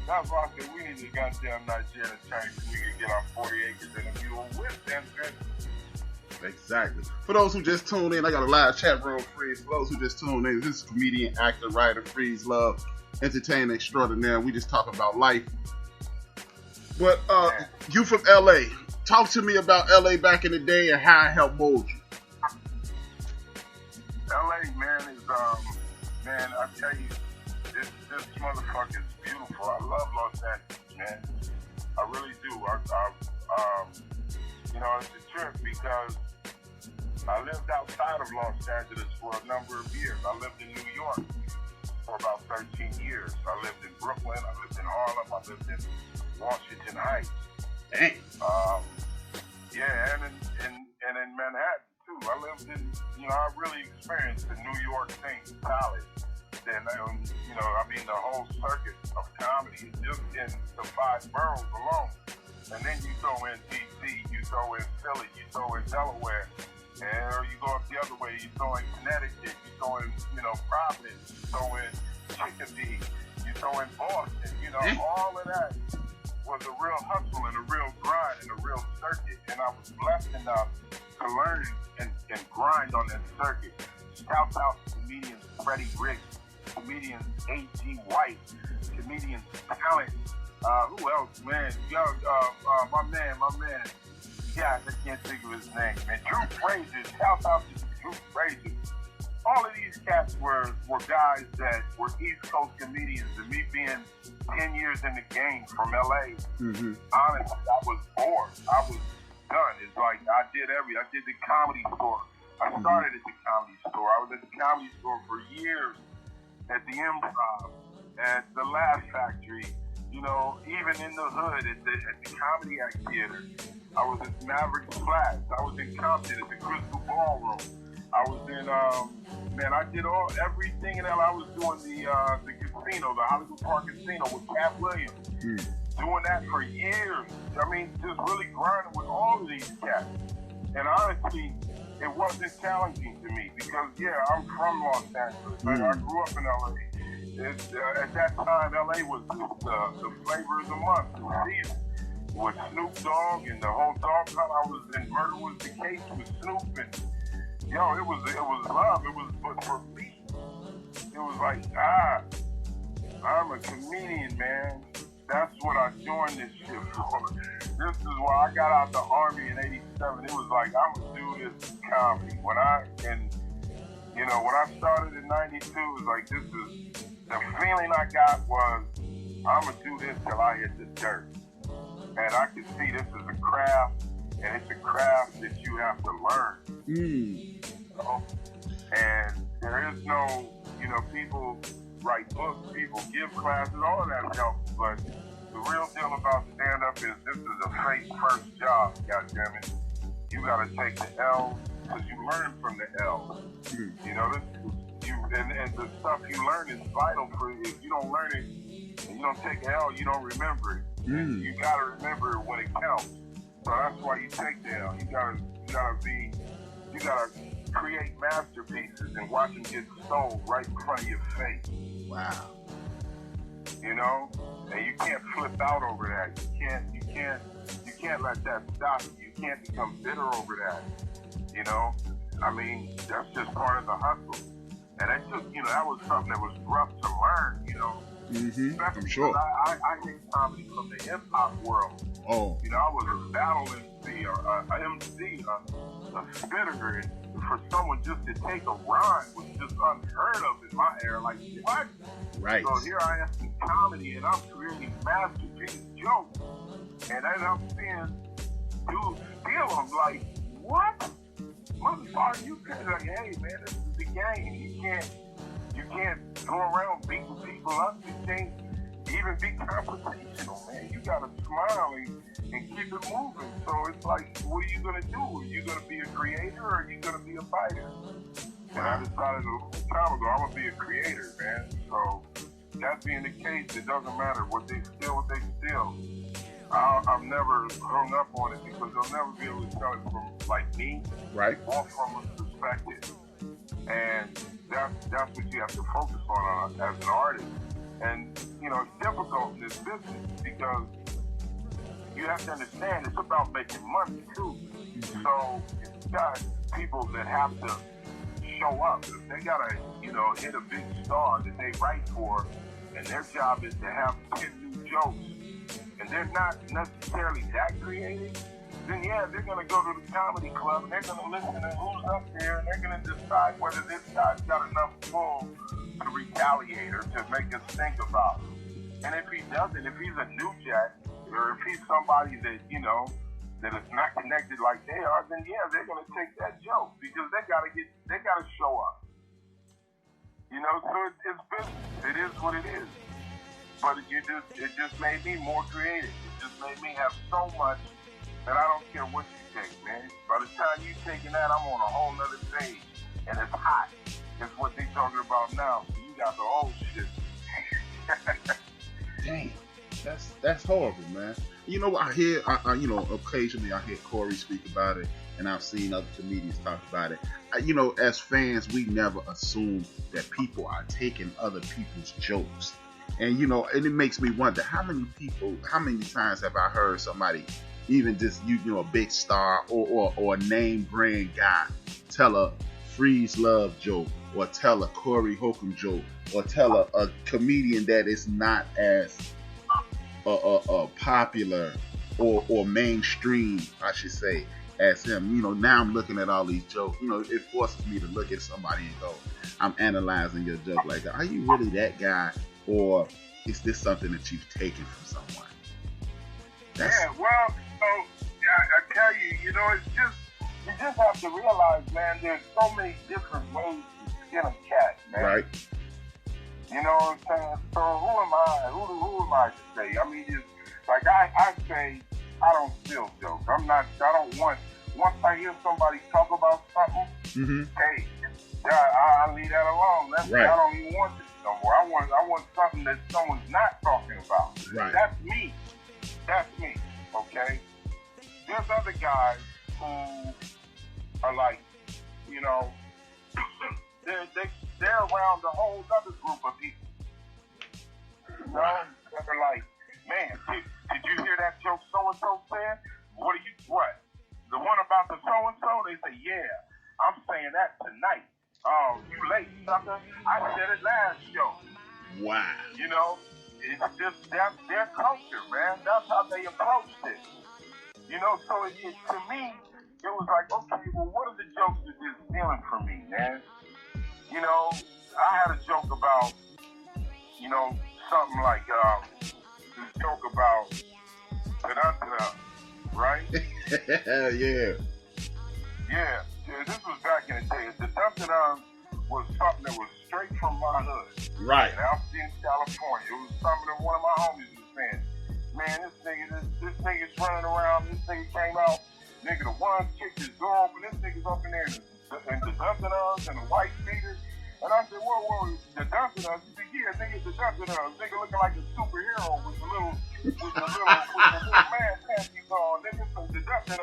That's why I said we need a goddamn Nigerian attorney so we can get our 40 acres in the mule with them. Exactly. For those who just tuned in, I got a live chat room, Freez. For those who just tuned in, this is comedian, actor, writer, Freez Luv, entertainer extraordinaire. We just talk about life. But you from LA. Talk to me about LA back in the day and how it helped mold you. LA, man, is, man, I tell you, this motherfucker is beautiful. I love Los Angeles, man. I really do. You know, it's a trip because I lived outside of Los Angeles for a number of years. I lived in New York for about 13 years. I lived in Brooklyn. I lived in Harlem. I lived in Washington Heights. Dang. Yeah, and in Manhattan too. I lived in, you know, I really experienced the New York thing, college. And you know, I mean, the whole circuit of comedy is just in the 5 boroughs alone. And then you throw in D.C., you throw in Philly, you throw in Delaware, and you go up the other way, you throw in Connecticut, you throw in, you know, Providence, you throw in Chicopee, you throw in Boston, you know, all of that was a real hustle and a real grind and a real circuit. And I was blessed enough to learn and grind on that circuit. Shout out to comedians Freddie Riggs, comedians A.G. White, comedians Talent. Who else, man? Yo, my man. Yeah, I can't think of his name, man. Drew Frazier. Shout out to Drew Frazier. All of these cats were guys that were East Coast comedians, and me being 10 years in the game from LA, honestly, I was bored. I was done. It's like I did the Comedy Store. I started at the Comedy Store. I was at the Comedy Store for years, at the Improv, at the Laugh Factory, you know, even in the hood at the Comedy Act Theater. I was at Maverick Flats. I was in Compton at the Crystal Ballroom. I was in, man, I did everything in LA. I was doing the casino, the Hollywood Park Casino with Cat Williams. Doing that for years. I mean, just really grinding with all of these cats. And honestly, it wasn't challenging to me because, yeah, I'm from Los Angeles. I grew up in LA. At that time, LA was the flavor of the month, the season. With Snoop Dogg and the whole dog hunt. I was in Murder Was the Case with Snoop, and yo, it was love. But for me, it was like, I'm a comedian, man. That's what I joined this shit for. This is why I got out the Army in '87. It was like, I'm gonna do this comedy. When I started in '92, it was like, the feeling I got was, I'm gonna do this till I hit the dirt. And I can see this is a craft, and it's a craft that you have to learn. You know? And there is no, you know, people write books, people give classes, all of that helps. But the real deal about stand-up is this is a face-first job, goddammit. You gotta take the L, because you learn from the L. You know, and the stuff you learn is vital for you. If you don't learn it, and you don't take the L, you don't remember it. You gotta remember it when it counts. So that's why you take the L. You gotta create masterpieces and watch them get stole right in front of your face. Wow. You know? And you can't flip out over that. You can't let that stop you. You can't become bitter over that. You know? I mean, that's just part of the hustle. And that took, you know, that was something that was rough to learn, you know? I'm sure. I hate comedy from the hip hop world. Oh. You know, I was a battle MC, a MC, a spitter, and for someone just to take a rhyme was just unheard of in my era. Like, what? Right. So here I am in comedy, and I'm creating masterpiece jokes, and then I'm seeing dudes steal them. Like, what? Motherfucker, you can't, like, hey, man, this is the game. You can't go around beating people up. You can't even be confrontational, man. You gotta smile and keep it moving. So it's like, what are you gonna do? Are you gonna be a creator or are you gonna be a fighter? And I decided a long time ago, I'm gonna be a creator, man. So that being the case, it doesn't matter what they steal. I've never hung up on it because they'll never be able to tell it from like me, right, or from a perspective. And that's what you have to focus on as an artist. And, you know, it's difficult in this business because you have to understand it's about making money too. So it's got people that have to show up. If they gotta, you know, hit a big star that they write for, and their job is to have 10 new jokes, and they're not necessarily that creative, then yeah, they're gonna go to the comedy club and they're gonna listen to who's up there, and they're gonna decide whether this guy's got enough pull to retaliate or to make us think about it. And if he doesn't, if he's a new jack, or if he's somebody that, you know, that is not connected like they are, then yeah, they're gonna take that joke because they gotta show up. You know, so it's business. It is what it is. But it just made me more creative. It just made me have so much that I don't care what you take, man. By the time you taking that, I'm on a whole nother stage, and it's hot. It's what they talking about now. So you got the old shit. Damn, that's horrible, man. You know, you know, occasionally I hear Corey speak about it, and I've seen other comedians talk about it. You know, as fans, we never assume that people are taking other people's jokes. And, you know, and it makes me wonder how many times have I heard somebody, even just, you know, a big star or a name brand guy, tell a Freez Luv joke, or tell a Corey Holcomb joke, or tell a comedian that is not as popular or mainstream, I should say, as him. You know, now I'm looking at all these jokes. You know, it forces me to look at somebody and go, I'm analyzing your joke. Like, are you really that guy, or is this something that you've taken from someone? Yeah, well, so I tell you, you know, it's just you just have to realize, man, there's so many different ways to skin a cat, man. Right. You know what I'm saying? So who am I? Who am I to say? I mean, it's like I say, I don't steal jokes. I don't want. Once I hear somebody talk about something, hey, I leave that alone. Right. I don't even want this no more. I want something that someone's not talking about. Right. That's me. Okay. There's other guys who are like, you know, they're around a whole other group of people. You know, they're like, man, did you hear that joke so-and-so said? What? The one about the so-and-so? They say, yeah, I'm saying that tonight. Oh, you late, sucker. I said it last show. Wow. You know, it's just that's their culture, man. That's how they approached it. You know, so to me, it was like, okay, well, what are the jokes that is stealing from me, man? You know, I had a joke about, you know, something like this joke about right? Yeah. Yeah, this was back in the day. The was something that was straight from my hood. Right. And out in California. It was something that one of my homies was saying. Man, this nigga's running around. This nigga came out. Nigga, the one kicked his door open. This nigga's up in there in the Dunkin' and the white beaters. And I said, whoa, the Dunkin'? He said, yeah, nigga, the Dunkin'. Nigga looking like a superhero with the little man panties on. Nigga, the Dunkin'.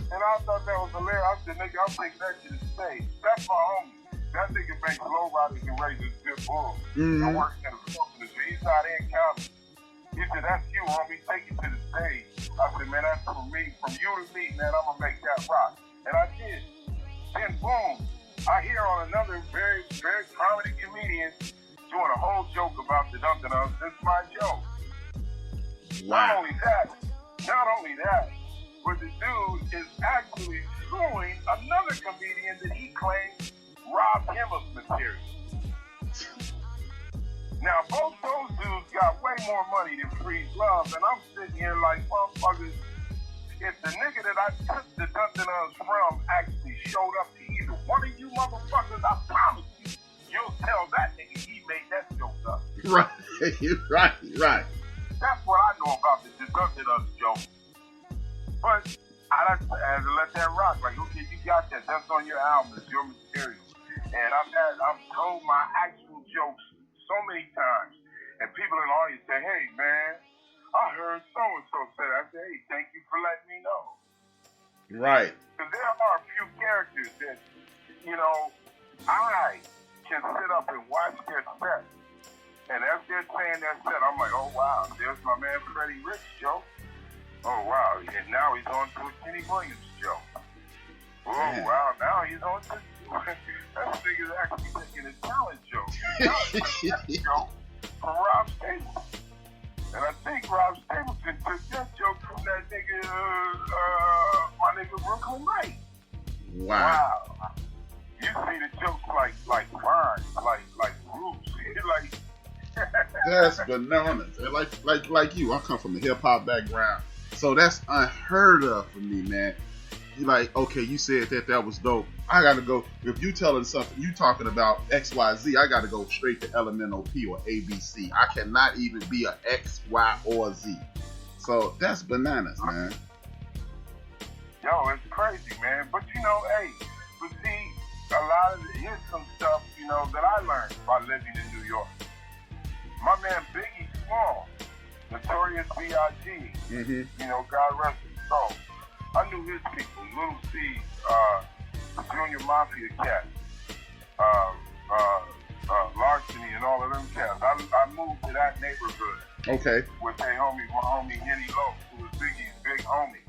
And I thought that was hilarious. I said, nigga, I'm taking that to the stage. That's my homie. That nigga makes low riders and raises good bulls. I work in the film industry. He's not in comedy. He said, that's you, homie. Take it to the stage. I said, man, that's from me. From you to me, man, I'm going to make that rock. And I did. Then, boom, I hear on another very, very comedy comedian doing a whole joke about the Dunkin' This is my joke. Wow. Not only that, but the dude is actually suing another comedian that he claims robbed him of material. Now, both those dudes got way more money than Freez Luv, and I'm sitting here like, motherfuckers, if the nigga that I took the Dunkin' from actually showed up to either one of you motherfuckers, I promise you'll tell that nigga he made that joke up. Right. That's what I know about the Dunkin' joke. But I had to let that rock. Like, okay, you got that. That's on your album. It's your material. And I've told my actual jokes so many times. And people in the audience say, hey, man, I heard so-and-so say that. I say, hey, thank you for letting me know. Right. Because there are a few characters that, you know, I can sit up and watch their set And as they're saying that set, I'm like, oh wow, there's my man Freddie Rich Joe. Oh wow, and now he's on to a Kenny Williams show. Oh wow, now he's on to that nigga's actually taking a talent show. Show from Rob Stapleton. And I think Rob Stapleton took that joke from that nigga, my nigga Brooklyn Knight. Wow. You see the jokes like Vines, like Roots, like. That's bananas. And like you, I come from a hip hop background, so that's unheard of for me, man. You like, okay, you said that was dope. I gotta go. If you telling something, you talking about X, Y, Z, I gotta go straight to LMNOP or ABC. I cannot even be a X, Y, or Z. So that's bananas, man. Yo, it's crazy, man. But you know, hey, but see, a lot of here's some stuff, you know, that I learned by living in New York. My man Biggie Small, Notorious B.I.G., you know, God rest his soul. I knew his people, Little C, the Junior Mafia cats, Larceny and all of them cats. I moved to that neighborhood. Okay. With my homie Henny Lowe, who was Biggie's big homie.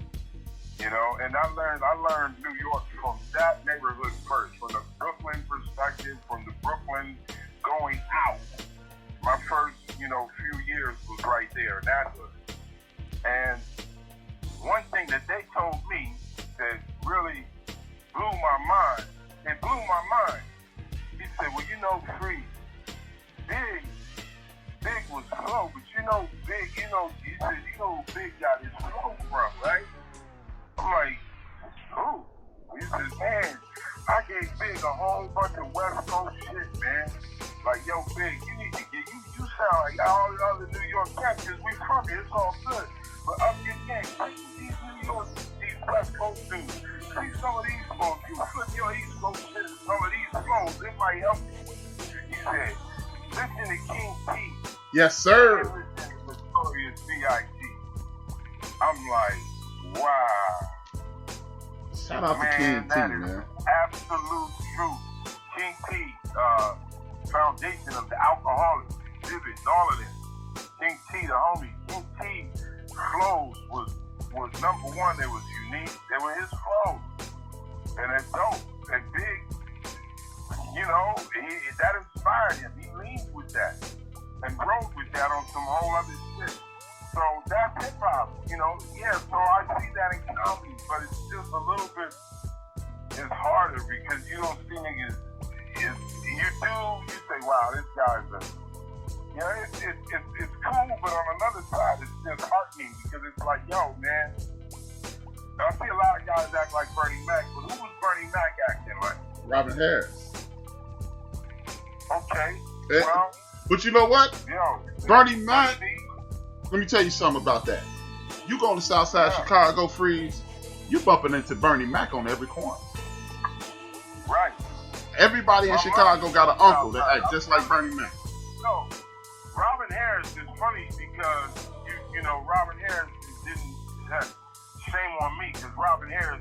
You know, and I learned New York from that neighborhood first, from the Brooklyn perspective, from the Brooklyn going out. My first, you know, few years was right there in that hood. And one thing that they told me that really blew my mind, he said, well, you know, Freez, Big was slow, but you know, Big, you know, he said, you know who Big got his flow from, right? I'm like, who? He says, man, I gave Big a whole bunch of West Coast shit, man. Like, yo, Big, you need to get, you sound like all the other New York cats, because we from here, it's all good. But up your game, these New York, these West Coast dudes, see some of these flows, you flip your East Coast shit to some of these flows, it might help you. He said, listen to King T. Yes, sir. Listen to Notorious B.I.G. I'm like, wow. Shout out to King T, man. Absolute truth. King T, foundation of the alcoholics, Divots, all of them. King T, the homie. King T flows was number one. They was unique. They were his flows. And it's dope. And Big, you know, that inspired him. He leaned with that and rode with that on some whole other shit. So that's hip hop, you know. Yeah, so I see that in comedy, but it's just a little bit, it's harder because you don't see niggas, you say, wow, this guy's you know, it's cool, but on another side, it's just heartening because it's like, yo, man, I see a lot of guys act like Bernie Mac, but who was Bernie Mac acting like? Robin Harris. Okay, well. But you know what? Yo, Bernie Mac, let me tell you something about that. You go to South Side Chicago, Freeze, you bumping into Bernie Mac on every corner. Right. Everybody in Chicago got an uncle that act just like Bernie Mac. No, Robin Harris is funny because, you know, Robin Harris didn't, shame on me, because Robin Harris,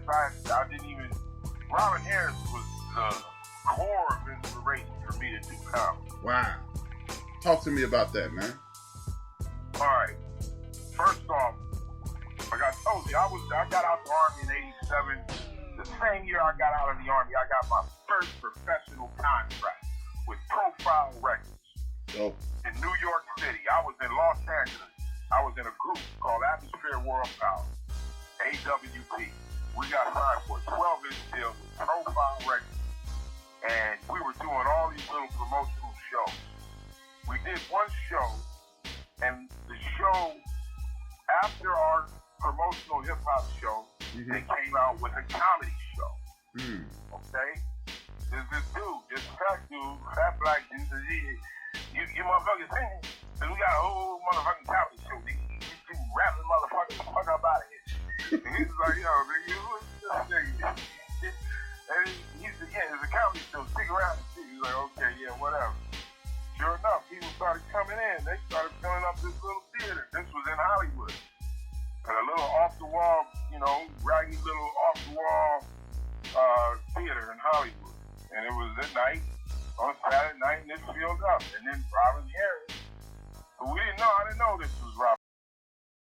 Robin Harris was the core of inspiration for me to do comedy. Wow. Talk to me about that, man. All right. First off, like I told you, I got out the Army in '87. The same year I got out of the Army, I got my first professional contract with Profile Records in New York City. I was in Los Angeles. I was in a group called Atmosphere World Power, AWP. We got signed for a 12-inch deal with Profile Records. And we were doing all these little promotional shows. We did one show, and the show, after our promotional hip-hop show, they came out with a comedy show. Okay? There's this dude, this fat black dude, says, you motherfuckers singing, and we got a whole motherfucking comedy show. You rapping motherfuckers, fuck up out of here. And he's like, yo, nigga, who's this nigga? And he said, yeah, there's a comedy show, stick around and see. He's like, okay, yeah, whatever. Sure enough, people started coming in. They started filling up this little theater. This was in Hollywood. And a little off-the-wall, you know, raggy little off-the-wall theater in Hollywood. And it was at night, on Saturday night, and it filled up. And then Robin Harris We didn't know. I didn't know this was Robert.